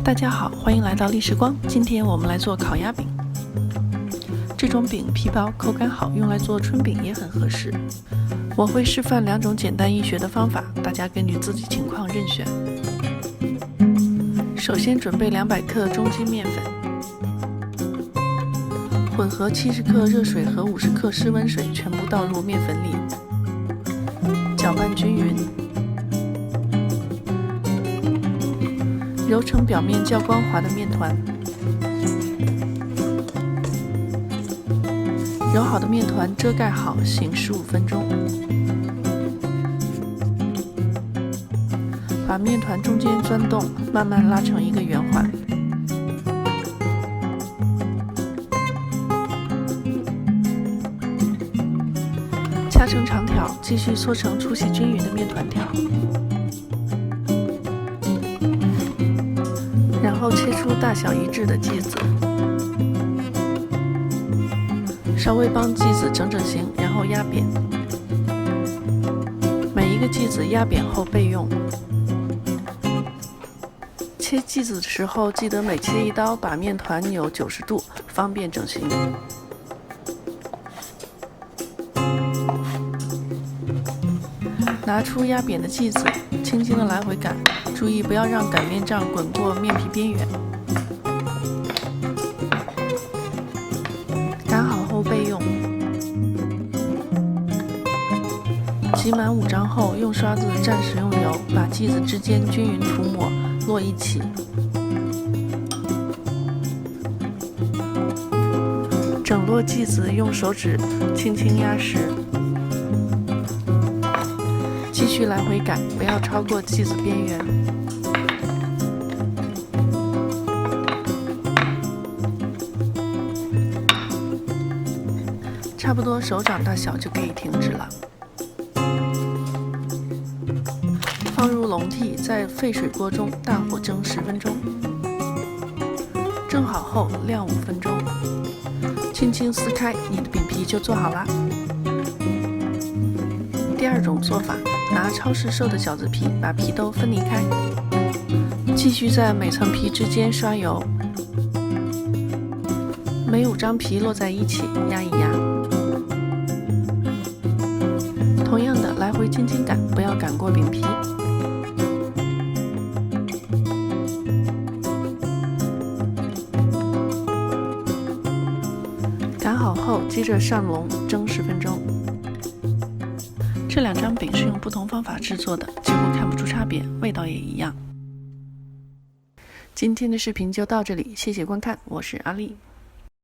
大家好，欢迎来到历时光。今天我们来做烤鸭饼。这种饼皮薄，口感好，用来做春饼也很合适。我会示范2种简单易学的方法，大家根据自己情况任选。首先准备200克中筋面粉，混合70克热水和50克室温水，全部倒入面粉里，搅拌均匀。揉成表面较光滑的面团，揉好的面团遮盖好，醒15分钟。把面团中间钻洞，慢慢拉成一个圆环。掐成长条，继续搓成粗细均匀的面团条。然后切出大小一致的剂子，稍微帮剂子整整形，然后压扁。每一个剂子压扁后备用。切剂子的时候，记得每切一刀，把面团扭90度，方便整形。拿出压扁的剂子，轻轻的来回擀，注意不要让擀面杖滚过面皮边缘。擀好后备用。挤满5张后，用刷子蘸食用油，把剂子之间均匀涂抹，摞一起。整摞剂子用手指轻轻压实。继续来回擀，不要超过剂子边缘。差不多手掌大小就可以停止了。放入笼屉，在沸水锅中大火蒸10分钟。蒸好后晾5分钟，轻轻撕开，你的饼皮就做好啦。第2种做法，拿超市售的饺子皮，把皮都分离开，继续在每层皮之间刷油，每5张皮摞在一起，压一压。同样的，来回轻轻擀，不要擀过饼皮。擀好后，接着上笼蒸10分钟。这2张饼是用不同方法制作的，几乎看不出差别，味道也一样。今天的视频就到这里，谢谢观看，我是阿丽。